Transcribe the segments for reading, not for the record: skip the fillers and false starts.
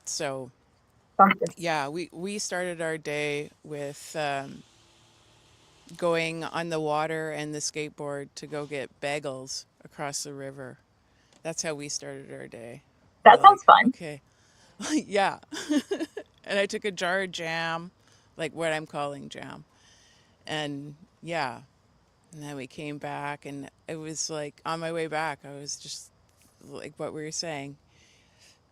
So Something. yeah, we started our day with going on the water and the skateboard to go get bagels across the river. That's how we started our day. We're That like, sounds fun. okay, yeah. And I took a jar of jam, like what I'm calling jam. And yeah, and then we came back, and it was like on my way back, I was just like what we were saying,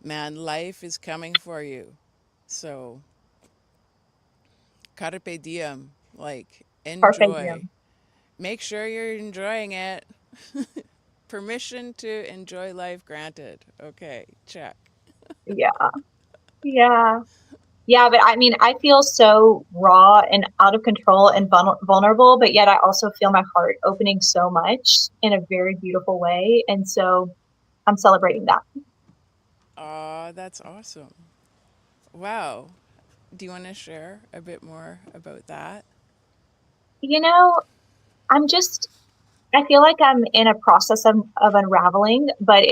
man, life is coming for you. So, carpe diem, like Carpe enjoy. diem. Make sure you're enjoying it. Permission to enjoy life granted. Okay, check. Yeah. Yeah. Yeah, but I mean, I feel so raw and out of control and vulnerable, but yet I also feel my heart opening so much in a very beautiful way. And so I'm celebrating that. Aw, that's awesome. Wow. Do you want to share a bit more about that? You know, I'm just, I feel like I'm in a process of unraveling, but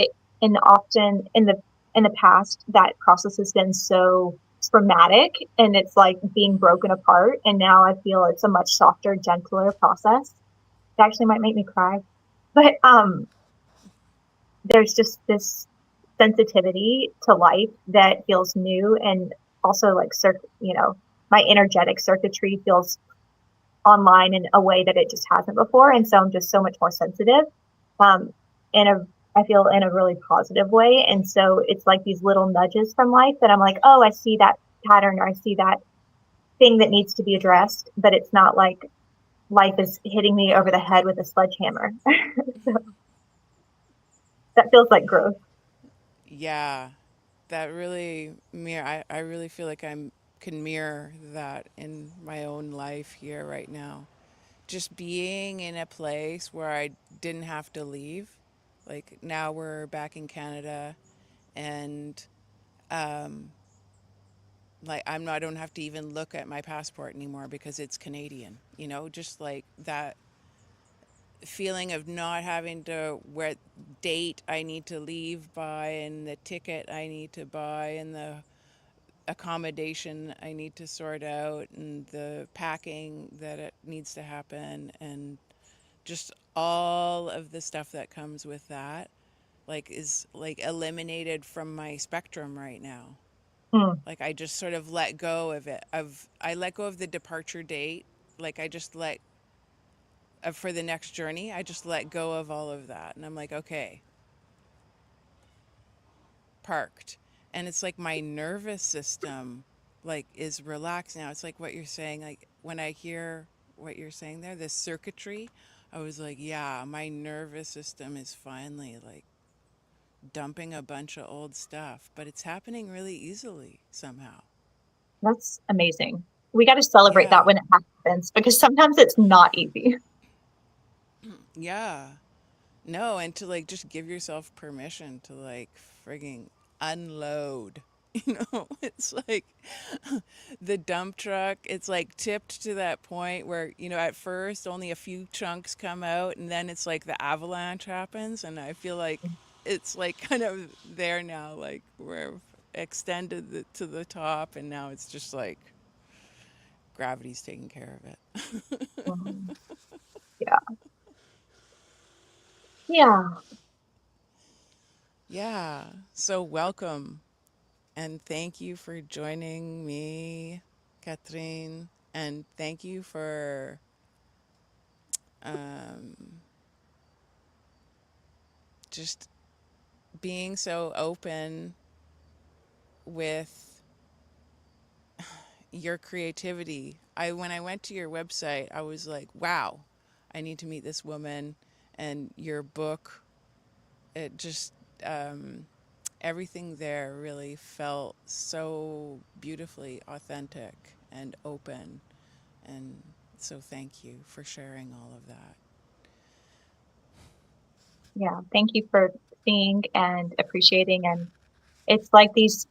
often in the past, that process has been so traumatic and it's like being broken apart. And now I feel it's a much softer, gentler process. It actually might make me cry. But there's just this sensitivity to life that feels new and also like my energetic circuitry feels online in a way that it just hasn't before, and so I'm just so much more sensitive, um in a I feel in a really positive way, and so it's like these little nudges from life that I'm like, oh, I see that pattern, or I see that thing that needs to be addressed, but it's not like life is hitting me over the head with a sledgehammer. So that feels like growth. Yeah, that really mirror. I really feel like can mirror that in my own life here right now. Just being in a place where I didn't have to leave. Like now we're back in Canada, and like I don't have to even look at my passport anymore because it's Canadian. Just like that feeling of not having to what date I need to leave by, and the ticket I need to buy, and the accommodation I need to sort out, and the packing that it needs to happen, and just all of the stuff that comes with that, like is like eliminated from my spectrum right now. Mm, Like I just sort of let go of it. I let go of the departure date. Like I just let for the next journey, I just let go of all of that. And I'm like, okay, parked. And it's like my nervous system like is relaxed now. It's like what you're saying. Like when I hear what you're saying there, the circuitry, I was like, yeah, my nervous system is finally like dumping a bunch of old stuff, but it's happening really easily somehow. that's amazing. We got to celebrate that Yeah. when it happens, because sometimes it's not easy. Yeah. No, and to like just give yourself permission to like frigging unload. It's like the dump truck, it's like tipped to that point where, at first only a few chunks come out, and then it's like the avalanche happens. And I feel like it's like kind of there now, like we're extended to the top, and now it's just like gravity's taking care of it. Mm, yeah. Yeah. Yeah. So welcome. And thank you for joining me, Catheryne. And thank you for um, just being so open with your creativity. When I went to your website, I was like, wow, I need to meet this woman. And your book, it just everything there really felt so beautifully authentic and open. And so thank you for sharing all of that. Yeah. Thank you for seeing and appreciating. And it's like these,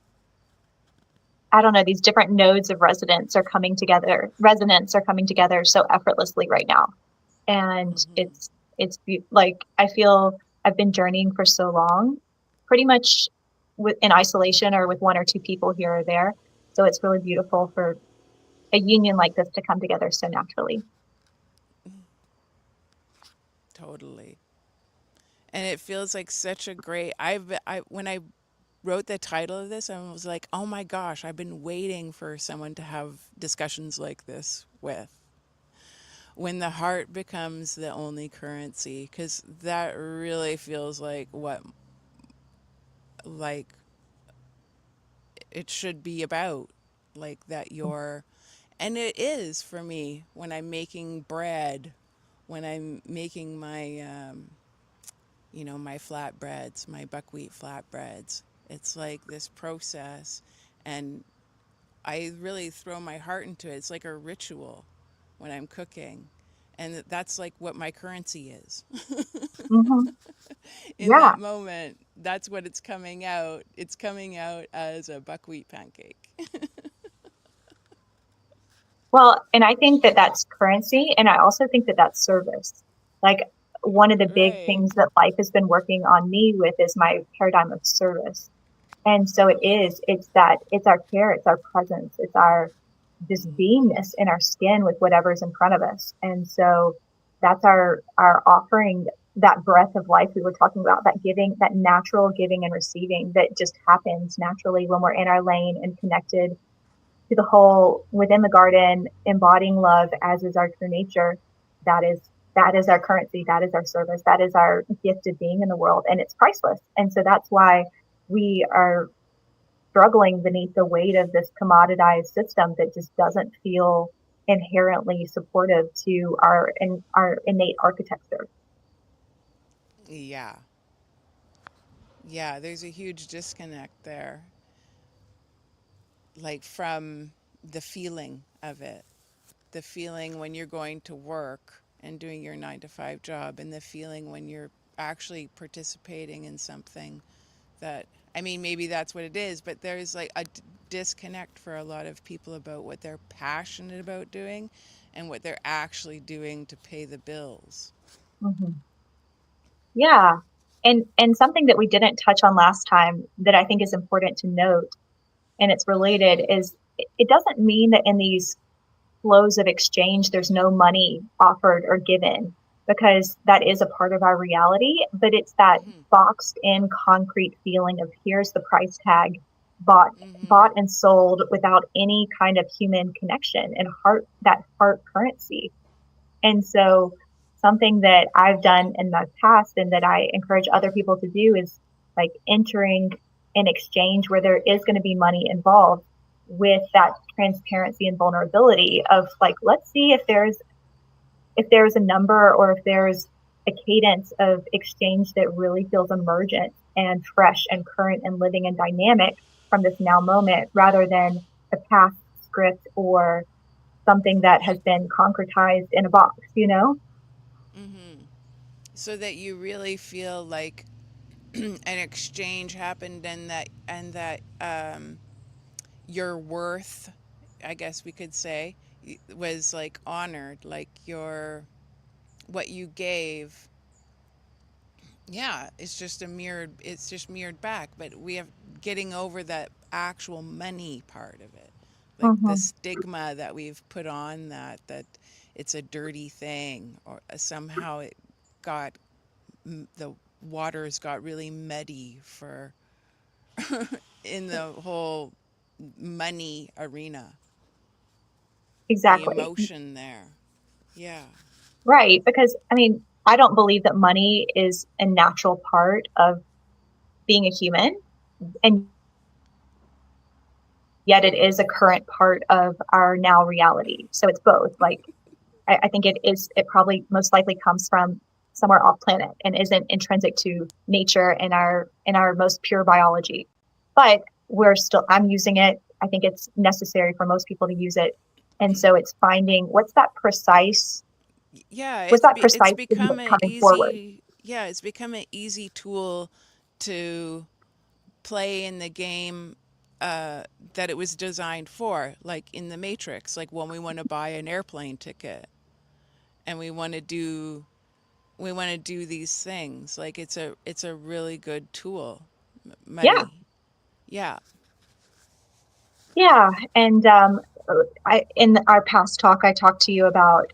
I don't know, these different nodes of resonance are coming together so effortlessly right now. And Hmm. like, I feel I've been journeying for so long, pretty much. in isolation or with one or two people here or there. So it's really beautiful for a union like this to come together so naturally. Totally. And it feels like such a great I when I wrote the title of this, I was like, "Oh my gosh, I've been waiting for someone to have discussions like this with." When the heart becomes the only currency, cuz that really feels like what like it should be about, like that you're, and it is for me when I'm making bread, when I'm making my my flatbreads, my buckwheat flatbreads. It's like this process, and I really throw my heart into it. It's like a ritual when I'm cooking. And that's like what my currency is. Mm-hmm. In Yeah. that moment, that's what it's coming out. It's coming out as a buckwheat pancake. Well, and I think that that's currency. And I also think that that's service. Like one of the big Right. things that life has been working on me with is my paradigm of service. And so it's our care, it's our presence, it's our just beingness in our skin with whatever's in front of us. And so that's our offering, that breath of life we were talking about, that giving, that natural giving and receiving that just happens naturally when we're in our lane and connected to the whole within the garden, embodying love as is our true nature. That is that is our currency, that is our service, that is our gift of being in the world, and it's priceless. And so that's why we are struggling beneath the weight of this commoditized system that just doesn't feel inherently supportive to our innate architecture. Yeah. Yeah, there's a huge disconnect there, like from the feeling of it. The feeling when you're going to work and doing your 9 to 5 job, and the feeling when you're actually participating in something that, I mean, maybe that's what it is, but there's like a disconnect for a lot of people about what they're passionate about doing and what they're actually doing to pay the bills. Mm-hmm. Yeah. And something that we didn't touch on last time that I think is important to note, and it's related, is it doesn't mean that in these flows of exchange there's no money offered or given, because that is a part of our reality, but it's that Mm-hmm. boxed in concrete feeling of here's the price tag, bought Mm-hmm. bought and sold without any kind of human connection and heart currency. And so something that I've done in the past and that I encourage other people to do is like entering an exchange where there is going to be money involved, with that transparency and vulnerability of like, let's see if there's a number or if there's a cadence of exchange that really feels emergent and fresh and current and living and dynamic from this now moment, rather than a past script or something that has been concretized in a box, you know? Mm-hmm. So that you really feel like an exchange happened, and that your worth, I guess we could say, was like honored, like your what you gave. Yeah, it's just mirrored back, but we have getting over that actual money part of it. Like the Mm-hmm. stigma that we've put on that it's a dirty thing, or somehow it got the waters got really muddy for in the whole money arena, the Exactly. emotion there. Yeah. Right. Because, I mean, I don't believe that money is a natural part of being a human. And yet it is a current part of our now reality. So it's both. Like, I think it probably most likely comes from somewhere off planet and isn't intrinsic to nature and our most pure biology. But I'm using it. I think it's necessary for most people to use it. And so it's finding Yeah, what's that it's precise thing become that's an coming forward. easy yeah, it's become an easy tool to play in the game that it was designed for, like in the Matrix, like when we want to buy an airplane ticket and we want to do these things. Like it's a really good tool, Yeah. money. Yeah. Yeah, and I in our past talk, I talked to you about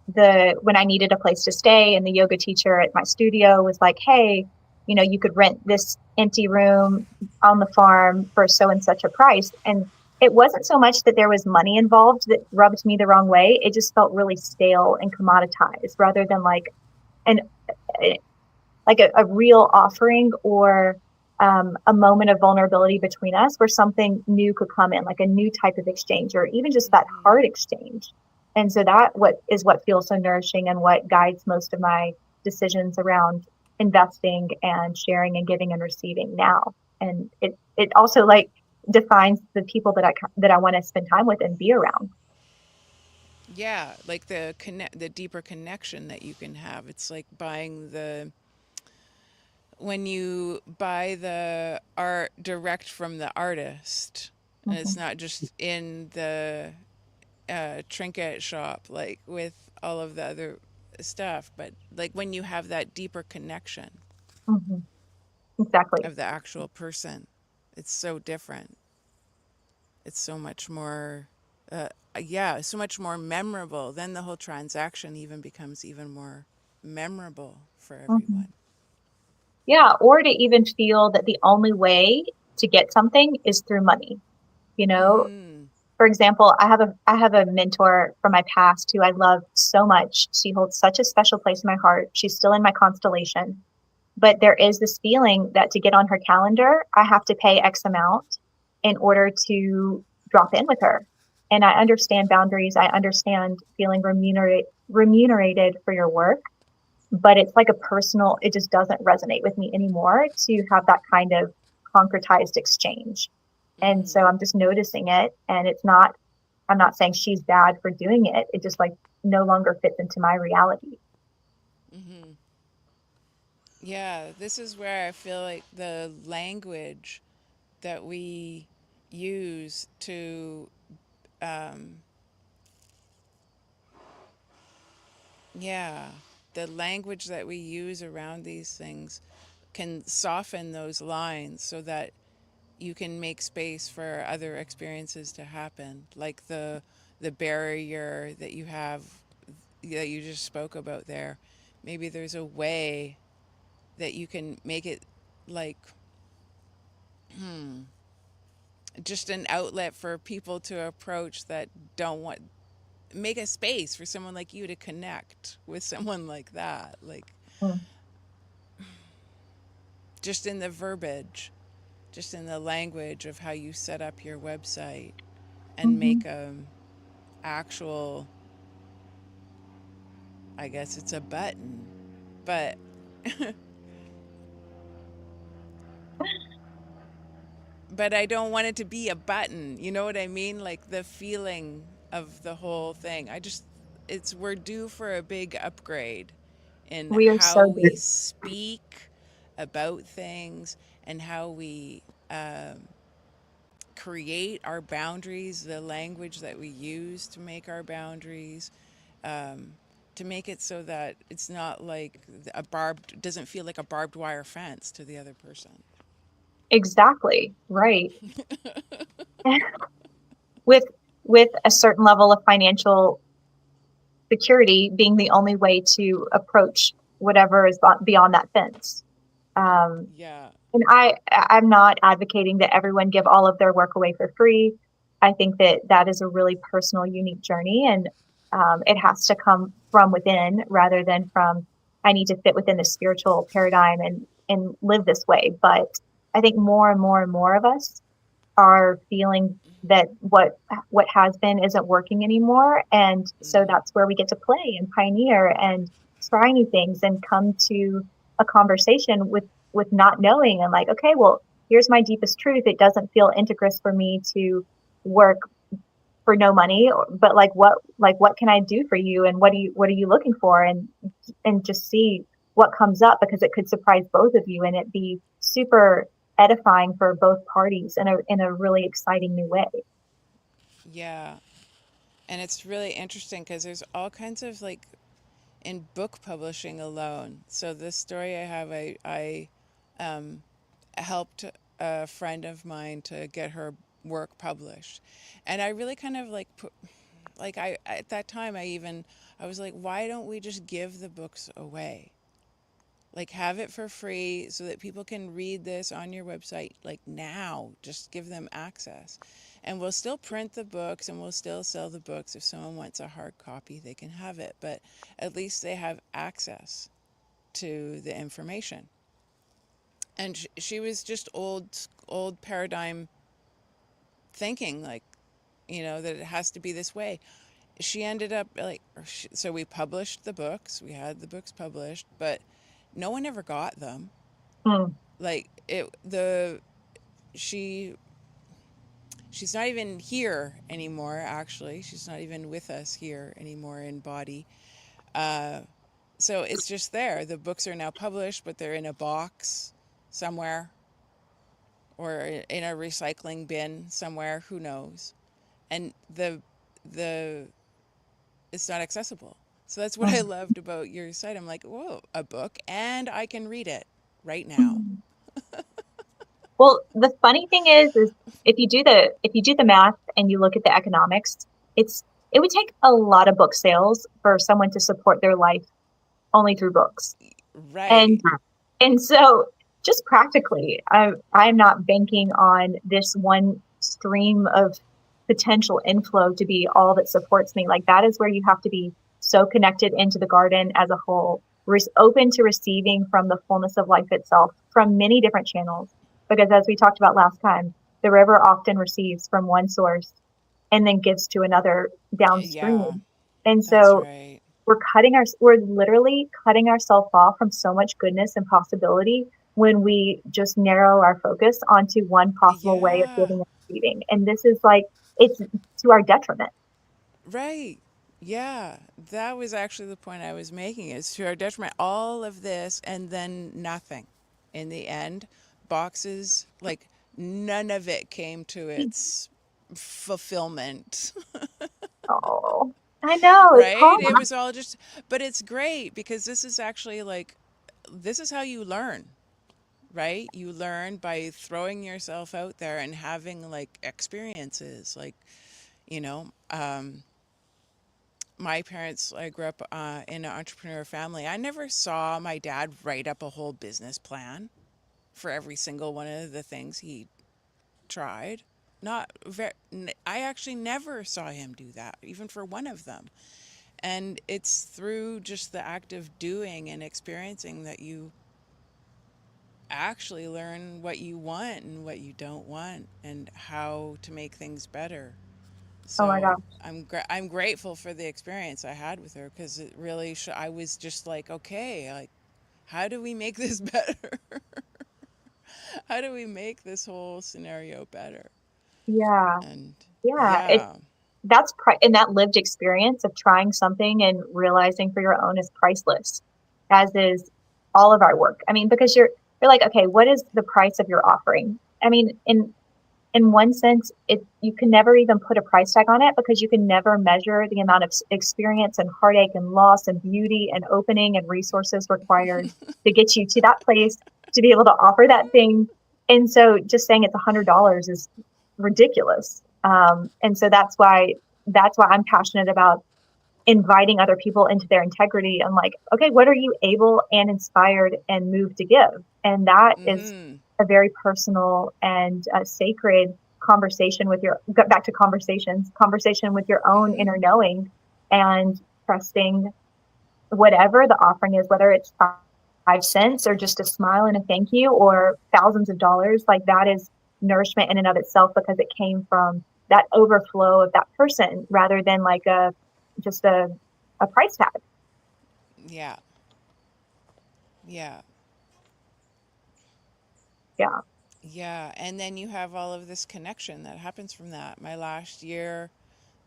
the when I needed a place to stay, and the yoga teacher at my studio was like, "Hey, you could rent this empty room on the farm for so and such a price." And it wasn't so much that there was money involved that rubbed me the wrong way. It just felt really stale and commoditized, rather than an like a real offering, or a moment of vulnerability between us where something new could come in, like a new type of exchange, or even just that Hmm. heart exchange. And so what feels so nourishing, and what guides most of my decisions around investing and sharing and giving and receiving now. And it also like defines the people that I want to spend time with and be around. Yeah, like the deeper connection that you can have. It's like buying the when you buy the art direct from the artist, and it's Mm-hmm. not just in the trinket shop like with all of the other stuff, but like when you have that deeper connection Mm-hmm. Exactly. of the actual person, it's so different. It's so much more, uh, yeah, so much more memorable. Then the whole transaction even becomes even more memorable for Mm-hmm. everyone. Yeah, or to even feel that the only way to get something is through money. You know, Mm-hmm. for example, I have a mentor from my past who I love so much. She holds such a special place in my heart. She's still in my constellation. But there is this feeling that to get on her calendar, I have to pay X amount in order to drop in with her. And I understand boundaries. I understand feeling remunerated for your work, but it's like a personal, it just doesn't resonate with me anymore to have that kind of concretized exchange. And Mm-hmm. so I'm just noticing it, and I'm not saying she's bad for doing it. It just like no longer fits into my reality. Mm-hmm. Yeah, this is where I feel like the language that we use to, um, yeah, the language that we use around these things can soften those lines so that you can make space for other experiences to happen, like the barrier that you have that you just spoke about there. Maybe there's a way that you can make it like just an outlet for people to approach that don't want make a space for someone like you to connect with someone like that, like Mm. just in the verbiage, just in the language of how you set up your website and Mm-hmm. make a actual, I guess it's a button, but I don't want it to be a button. You know what I mean? Like the feeling of the whole thing. We're due for a big upgrade in We are how so we good. speak about things and how we create our boundaries, the language that we use to make our boundaries, to make it so that it's not like doesn't feel like a barbed wire fence to the other person. Exactly. Right. with with a certain level of financial security being the only way to approach whatever is beyond that fence. Um, Yeah. and I'm not advocating that everyone give all of their work away for free. I think that that is a really personal, unique journey, and it has to come from within rather than from I need to fit within the spiritual paradigm and live this way. But I think more and more and more of us are feeling that what has been isn't working anymore, and so Mm-hmm. that's where we get to play and pioneer and try new things and come to a conversation with not knowing, and like, okay, well, here's my deepest truth. It doesn't feel integrous for me to work for no money, but like what can I do for you, and what are you looking for, and just see what comes up, because it could surprise both of you and it be super edifying for both parties in a really exciting new way. Yeah. And it's really interesting because there's all kinds of like in book publishing alone. So the story I have, I helped. a friend of mine to get her work published. And I really kind of like put, like I at that time I was like, why don't we just give the books away? Like have it for free so that people can read this on your website like now. Just give them access. And we'll still print the books and we'll still sell the books. If someone wants a hard copy, they can have it, but at least they have access to the information. And she was just old paradigm thinking, like, that it has to be this way. She ended up like, so we published the books, we had the books published, but no one ever got them. Mm. Like she she's not even here anymore. Actually, she's not even with us here anymore in body. uh so it's just there. The books are now published, but they're in a box somewhere, or in a recycling bin somewhere, who knows. And the it's not accessible. So that's what I Mm. loved about your site. I'm like, whoa, a book, and I can read it right now. Mm. Well, the funny thing is if you do the math and you look at the economics, it would take a lot of book sales for someone to support their life only through books. And Right. and so just practically, I'm not banking on this one stream of potential inflow to be all that supports me. Like that is where you have to be so connected into the garden as a whole, open to receiving from the fullness of life itself from many different channels. Because as we talked about last time, the river often receives from one source and then gives to another Yeah, downstream. And that's so right. we're literally cutting ourselves off from so much goodness and possibility when we just narrow our focus onto one possible way of Yeah, giving and receiving. And this is like it's to our detriment. right. Yeah, that was actually the point I was making, is to our detriment. All of this and then nothing. In the end, boxes, like none of it came to its fulfillment. Oh, I know it's Right? It hard. was all just, but it's great because this is actually like, this is how you learn, right? You learn by throwing yourself out there and having like experiences. Like, you know, my parents, I grew up in an entrepreneur family. I never saw my dad write up a whole business plan for every single one of the things he tried. Not very, I actually never saw him do that, even for one of them. And it's through just the act of doing and experiencing that you actually learn what you want and what you don't want and how to make things better. Oh my So gosh. I'm grateful for the experience I had with her, because it really I was just like, okay, like how do we make this better? How do we make this whole scenario better? Yeah. And Yeah. yeah. And that lived experience of trying something and realizing for your own is priceless, as is all of our work. I mean, because you're like, okay, what is the price of your offering? I mean, in one sense, it you can never even put a price tag on it because you can never measure the amount of experience and heartache and loss and beauty and opening and resources required to get you to that place to be able to offer that thing. And so just saying it's $100 is ridiculous. And so that's why I'm passionate about inviting other people into their integrity and like, okay, what are you able and inspired and moved to give? And that is Mhm. a very personal and sacred conversation with your, back to conversation with your own Mhm. inner knowing and trusting whatever the offering is, whether it's 5 cents or just a smile and a thank you or thousands of dollars, like that is nourishment in and of itself because it came from that overflow of that person rather than like just a price tag. Yeah. Yeah. Yeah. Yeah, and then you have all of this connection that happens from that. My last year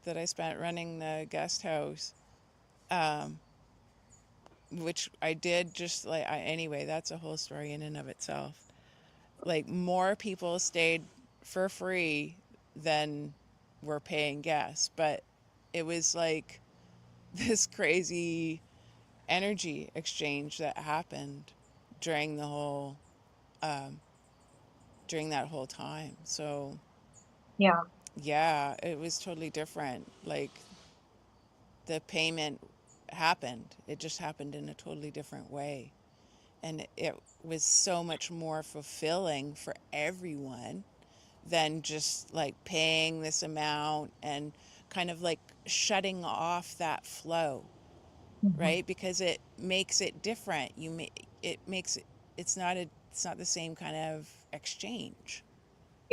that I spent running the guest house, um, which I did just like, anyway, that's a whole story in and of itself. Like, more people stayed for free than were paying guests, but it was like this crazy energy exchange that happened during the whole during that whole time. So Yeah. yeah, it was totally different. Like the payment happened. It just happened in a totally different way. And it was so much more fulfilling for everyone than just like paying this amount and kind of like shutting off that flow, Hmm. right? Because it makes it different. It makes it, it's not the same kind of exchange.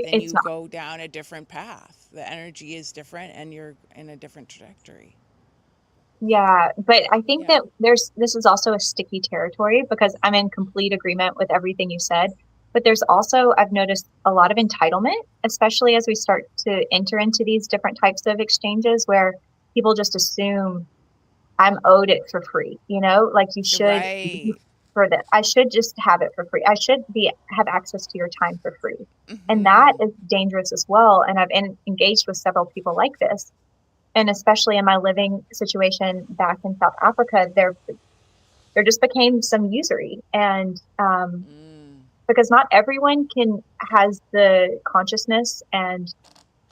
Then It's you not. go down a different path. The energy is different and you're in a different trajectory. Yeah, but I think Yeah. that this is also a sticky territory because I'm in complete agreement with everything you said. But there's also, I've noticed a lot of entitlement, especially as we start to enter into these different types of exchanges where people just assume I'm owed it for free, like you should Right. for that. I should just have it for free. I should be have access to your time for free. And that Mhm. is dangerous as well. And I've engaged with several people like this. And especially in my living situation back in South Africa, there just became some usury. And Mm. because not everyone can has the consciousness and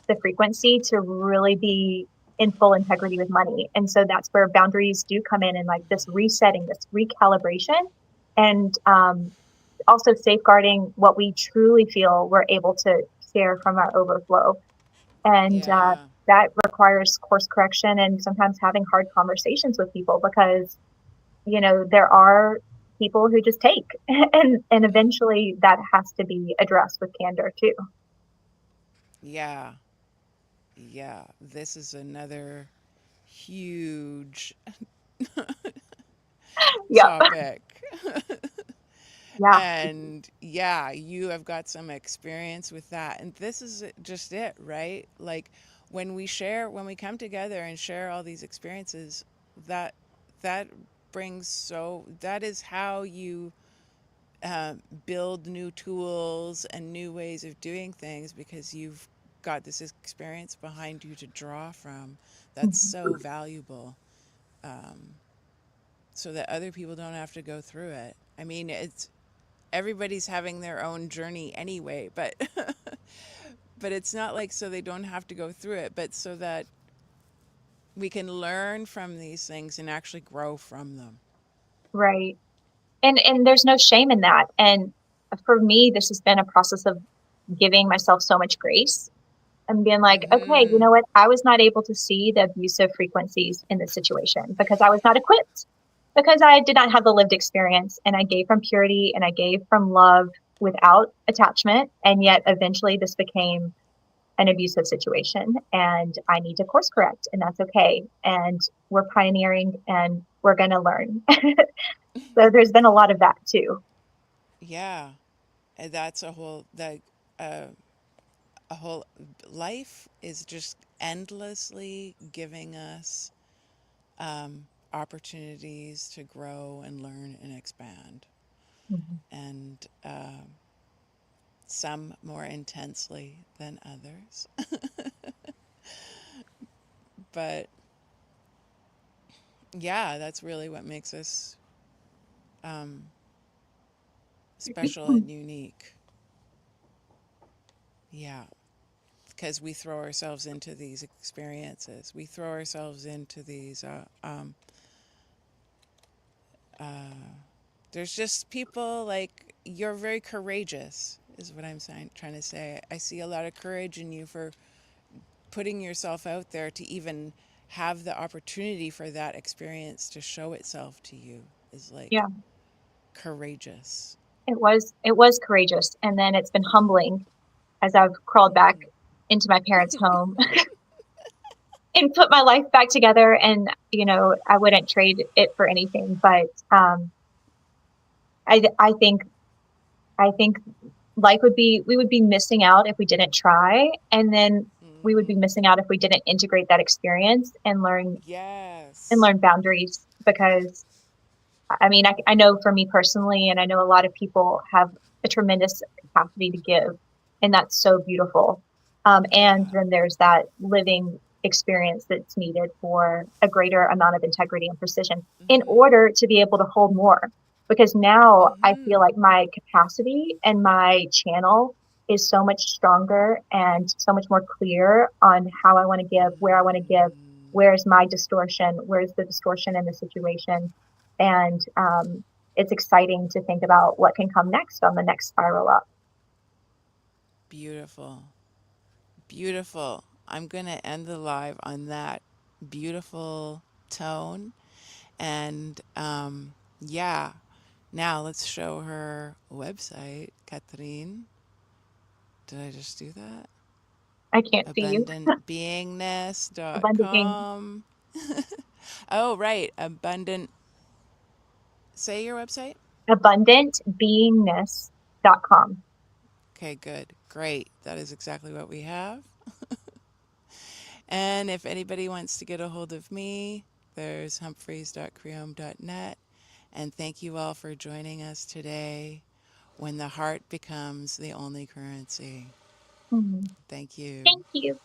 the frequency to really be in full integrity with money. And so that's where boundaries do come in and like this resetting, this recalibration, and also safeguarding what we truly feel we're able to share from our overflow. And Yeah. that requires course correction and sometimes having hard conversations with people because, there are people who just take and eventually that has to be addressed with candor too. Yeah. Yeah. This is another huge Yep. topic. Yeah. And yeah, you have got some experience with that. And this is just it, right? Like when we come together and share all these experiences, that that that is how you build new tools and new ways of doing things because you've got this experience behind you to draw from. That's so valuable, so that other people don't have to go through it. I mean, it's everybody's having their own journey anyway, but but it's not like so they don't have to go through it, but so that we can learn from these things and actually grow from them. Right. And there's no shame in that. And for me, this has been a process of giving myself so much grace and being like, okay, you know Mhm. what? I was not able to see the abusive frequencies in this situation because I was not equipped, because I did not have the lived experience. And I gave from purity and I gave from love without attachment. And yet eventually this became an abusive situation and I need to course correct, and that's okay. And we're pioneering and we're going to learn. So there's been a lot of that too. Yeah, and that's uh, a whole life is just endlessly giving us opportunities to grow and learn and expand, Mhm. and some more intensely than others. But yeah, that's really what makes us um, special and unique. Yeah, because we throw ourselves into these experiences. We throw ourselves into these. There's just people like you're very courageous, is what I'm saying, trying to say. I see a lot of courage in you for putting yourself out there to even have the opportunity for that experience to show itself to you is like Yeah, courageous. it was courageous. And then it's been humbling as I've crawled back into my parents' home and put my life back together. And, I wouldn't trade it for anything. But I, I think, I think we would be missing out if we didn't try. And then we would be Hmm. missing out if we didn't integrate that experience and Yes. learn boundaries. Because I mean, I know for me personally, and I know a lot of people have a tremendous capacity to give, and that's so beautiful. And Yeah. then there's that living experience that's needed for a greater amount of integrity and precision in Hmm. order to be able to hold more. Because now I feel Hmm. like my capacity and my channel is so much stronger and so much more clear on how I want to give, where I want to give, where's my distortion, where's the distortion in the situation. And it's exciting to think about what can come next on the next spiral up. Beautiful. Beautiful. I'm going to end the live on that beautiful tone. And yeah, now let's show her website, Catheryne. Did I just do that? I can't see you. Abundant being, abundantbeingness.com. Oh, right. Abundant. Say your website. abundantbeingness.com. Okay, good. Great. That is exactly what we have. And if anybody wants to get a hold of me, there's humphreys.creome.net. And thank you all for joining us today when the heart becomes the only currency. Mhm. Thank you. Thank you.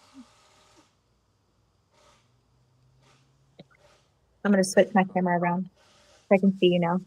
I'm going to switch my camera around so I can see you now.